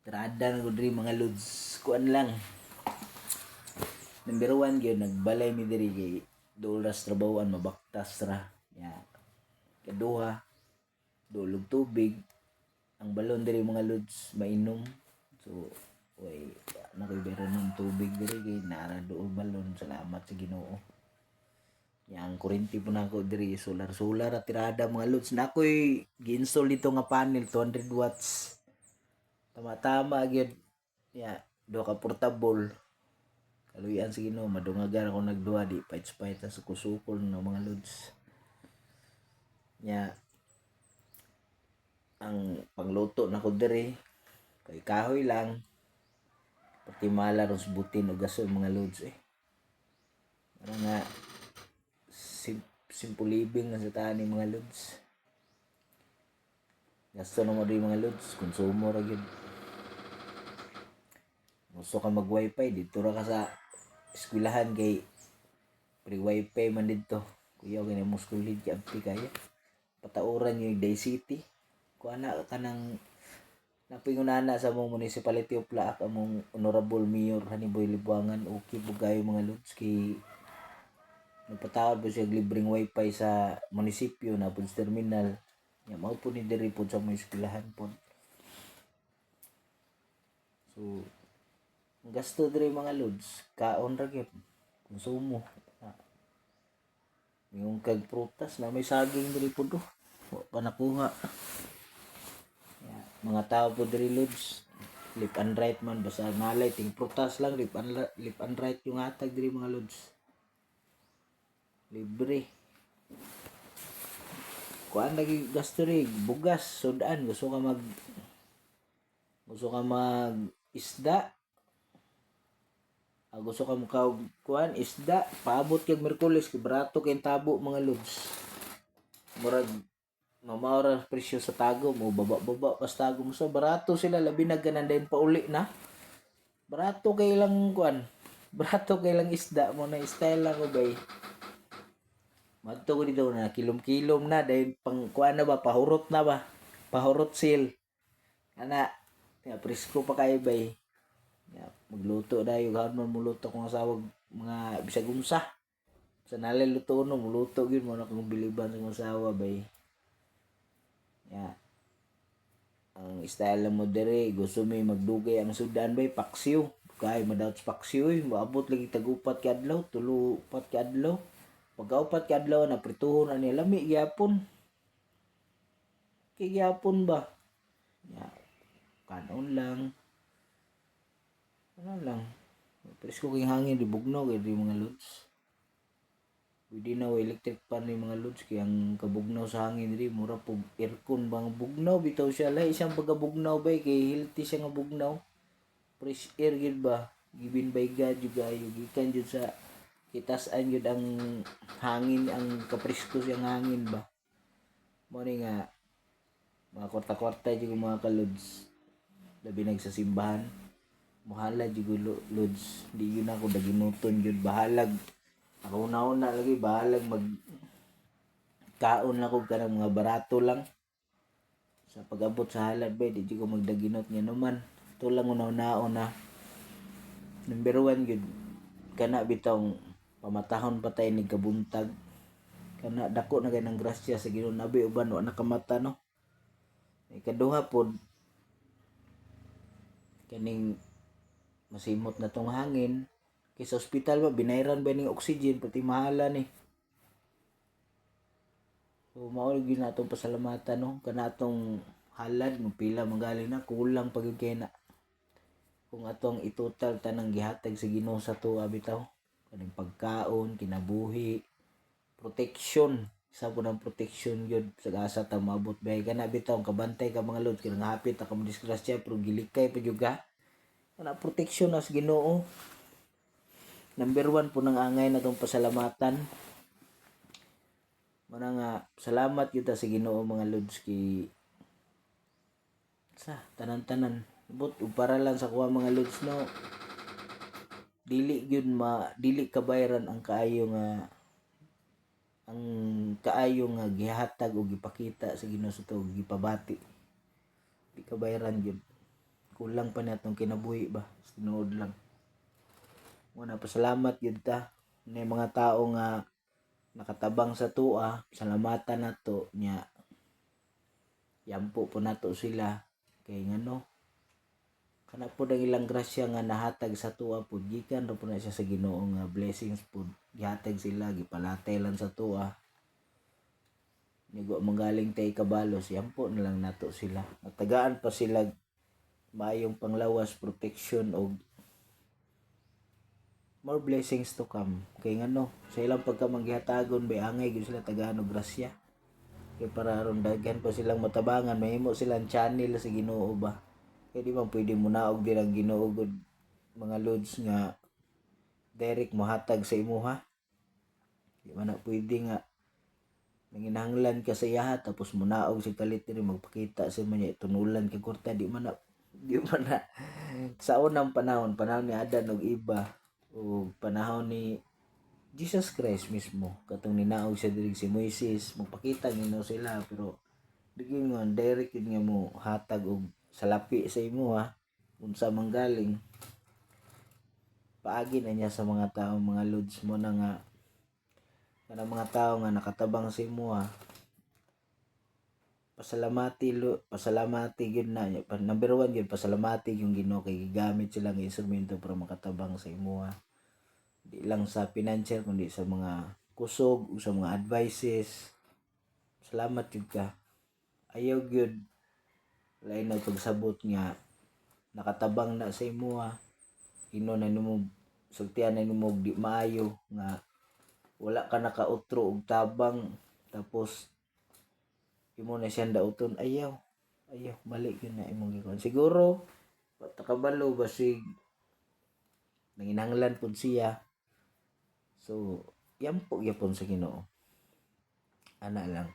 Tirada na ko diri mga lods. Kuan lang. Number 1 gyud nagbalay mi diri kay doras trabahoan mabaktas ra. Ya. Kaduha, dulog tubig. Ang balon diri mga lods mainom. So, way nakibero ng tubig diri kay naara dool balon. Salamat sa Ginoo. Yang kuryente po na ako diri solar at tirada mga lods. Na ako'y gi-install dito nga panel 200 watts. Tama-tama gyud. Ya, do ka portable. Kaluyan sa Ginoo madungagan ako nagduha di pait-pait sa kusukol ng mga lods. Ya, ang pangluto na ko diri kay kahoy lang. Pati mala ron butin o gasol mga lods eh. Ano nga simple living na sa tani mga lods. Gasto na mo rin mga lods, konsumo ra gyud. Gusto ka mag wifi dito ra ka sa eskwelahan kay free wifi man dito. Kuya kay mo school lead kay kaya. Patauran yung Day City. Kung ana ka ng napingunana sa mong municipality of Laak among Honorable Mayor Haniboy Libuangan okay po kayo mga lods kay nagpatawad po siya libreng wifi sa munisipyo na po sa terminal. Ya, mao po ni diri po sa mga eskwelahan po. So, ang gasto diri mga lods, kaon ra gyud, konsumo. Yung kag prutas na may saging diri po do. Wa pa nakuha. Ya, mga tao po diri lods, left and right man basta nalay ting prutas lang left and right yung hatag diri mga lods. Libre. Kuan lagi gasto rin, bugas, sudan, gusto ka mag isda. Gusto ka mo kuan isda, paabot kag Miyerkules kay barato kay tabo mga lods. Murag mamawra presyo sa tago mo baba pas tago mo so barato sila labi na ganan din pauli na. Barato kay lang kuan. Barato kay lang isda mo na style lang ubay. Madto ko dito na kilom-kilom na dahil pang kuan na ba pahurot na ba. Pahurot sale. Ana, ya presko pa kay bay. Ya, magluto dayo gahon man muluto kung asawag mga bisag unsa. Sa nalay luto no muluto gyud mo na kung biliban sa asawa bay. Ya. Ang style mo diri gusto mi magdugay ang sudan bay paksiw. Kay madawt paksiw maabot lagi tagupat ka adlaw, tulo pat ka adlaw. Pagkaupat ka adlaw na prituhon ani lami gyapon. Kay gyapon ba? Ya. Kanon lang. Ano lang. Presko kay hangin di bugnaw kay di mga lods. Pwede na electric pan ni mga lods kay ang kabugnaw sa hangin diri mura pug aircon bang bugnaw bitaw siya lay isang pagabugnaw bay kay healthy siya nga bugnaw. Fresh air gid ba? Given by God jud ayo gikan jud sa kitasan jud ang hangin ang kapresko siyang hangin ba. Mo ni nga mga kwarta-kwarta jud mga kalods. Labi nagsa simbahan. Bahala jud lods. Di yun ako daginuton jud bahalag. Ako una lagi bahalag mag kaon lang ko kanang mga barato lang. Sa pag-abot sa halad ba di jud ko magdaginot nga naman. Ito lang una-una na. Number 1 jud kana bitong pamatahon pa tayo ni kabuntag. Kana dako na kay ng grasya sa Ginoo nabi uban wa nakamata no. Ikaduha pod kaning masimot na tong hangin kay sa ospital ba binayran ba ning oxygen pati mahala ni. So mao gyud natong pasalamatan no kana atong halad mo pila magaling na kulang pag kay na. Kung atong itotal tanang gihatag sa Ginoo sa tuwa bitaw kaning pagkaon, kinabuhi, protection isa po ng protection yun sa asa ta maabot bay kana bitaw kabantay ka mga lods kinang hapit ta ka mo disgrasya pero gilikay pa jud ka na protection as Ginoo. Number 1 po nang angay na tong pasalamatan. Mana nga salamat gyud ta sa Ginoo mga lods kay sa tanan-tanan but para lang sa kuha mga lods no dili kabayran ang kaayo nga gihatag o gipakita sa Ginoo sa tuig gipabati. Di kabayran gyud. kulang pa natong kinabuhi ba, tinuod lang. Muna pasalamat yun ta na mga tao nga nakatabang sa tua, salamatan nato nya, yampo po nato sila kay ngano kana po ang ilang grasya nga nahatag sa tua po gikan ra po na siya sa Ginoo nga blessings po gihatag sila, gipalatay lang sa tua. Nigo manggaling tay kabalos, yampo na lang nato sila. Natagaan pa sila maayong panglawas, protection o more blessings to come. Kay ngano, sa ilang pagkamanggihatagon bay angay gyud sila tagaan og grasya. Kay para aron daghan pa silang matabangan, mahimo silang channel sa Ginoo ba. Kay di man pwede mo naog din ang Ginoo gud mga lods nga direct mohatag sa imuha. Di man na pwede nga nanginahanglan ka sa iyaha tapos munaog si kalit diri magpakita sa man tunulan ka kurta, di man na sa unang panahon ni Adan og iba o panahon ni Jesus Christ mismo katong ninaog siya diri si Moises magpakita nino sila, pero digin nga direct yun nga mo hatag og salapi sa imo unsa manggaling paagi na niya sa mga tao mga lods mo na nga kana mga tao nga nakatabang sa imo pasalamati gyud na number 1 gyud pasalamati yung Ginoo kay gigamit sila nga instrumento para makatabang sa imo di lang sa financial kundi sa mga kusog o sa mga advices. Salamat jud ka, ayaw gyud lain na pagsabot nga nakatabang na sa imo ino na nimo sultian na nimo di maayo nga wala ka nakautro og tabang tapos imo na siyang dauton, ayaw mali yun na imong gikon. Siguro patakabalo basig nanginahanglan pud siya, so yampo gyapon sa Ginoo ana lang.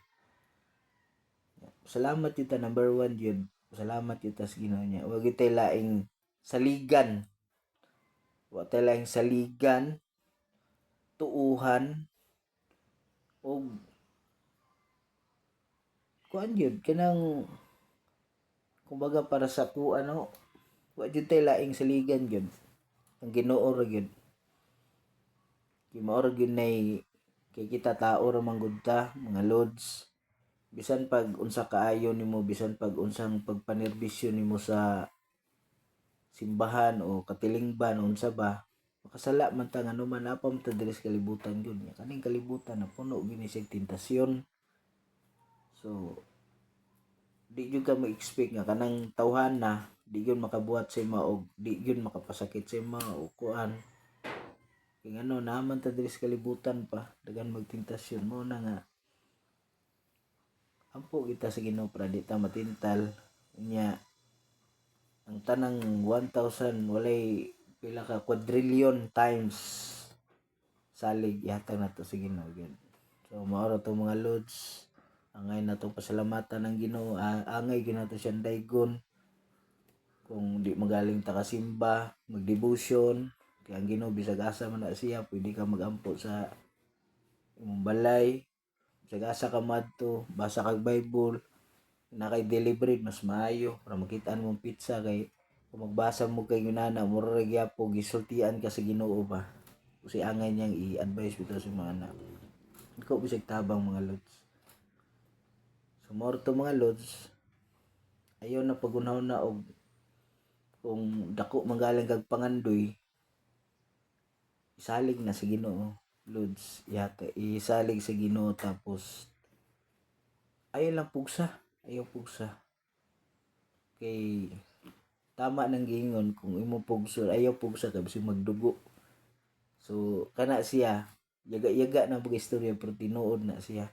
Salamat yun ta number 1 yun, salamat yun ta sa Ginoo niya. Wag yun tayo laing saligan, tuuhan o kuan yun kanang kumbaga para sa wa jud tay laing saligan yun ang Ginoo ra gyud. Kay mao ra gyud nay kay kita tao ra man gud ta mga lods, bisan pag unsa kaayo nimo, bisan pag unsang pagpanerbisyo nimo sa simbahan o katilingban unsa ba, makasala man ta ngano man apa man ta diri sa kalibutan gyud nya kaning kalibutan na puno gini sig tentasyon. So di gyud ka ma-expect nga kanang tawhana di gyud makabuhat sa ima og di gyud makapasakit sa ima o kuan. Kay ngano naman ta diri sa kalibutan pa daghan magtentasyon mo na nga ampo kita sa Ginoo para di ta matintal nya ang tanang 1,000 walay pila ka quadrillion times salig ihatag nato sa Ginoo gyud. So mao ra to mga lods, angay natong pasalamatan ng Ginoo, angay gyud nato siyang daygon kung di magaling ta kasimba magdevotion kay ang Ginoo bisag asa man na siya pwede ka magampo sa imong balay, bisag asa ka madto basa kag Bible na kay delivery mas maayo para makitaan mong pizza kay kung magbasa mo kay yunana mura ra gyapon gisultian ka sa Ginoo ba kasi angay niyang i-advise bitaw sa mga anak. Ikaw bisag tabang mga lods. So more to mga lods, ayaw na pagunaw na og kung dako manggaling kag pangandoy isalig na sa Ginoo lods, isalig sa Ginoo tapos ayaw pugsa kay tama nang giingon kung imo pugso ayaw pugsa ka bisig magdugo. So kana siya yaga-yaga na pag istorya pero tinuod na siya.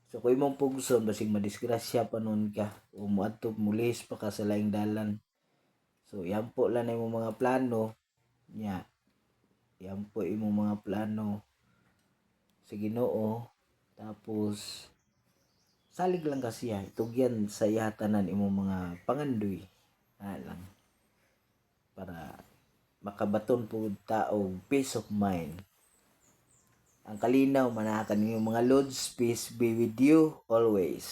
So kung imong pugson basig madisgrasya pa nun ka o moadto mulis pa ka sa laing dalan. So yampo lang na imong mga plano nya, yampo imong mga plano sa Ginoo tapos salig lang ka siya, itugyan sa iya tanan imong mga pangandoy lang para makabaton po tao peace of mind. Ang kalinaw manakan niyo mga lods, peace be with you always.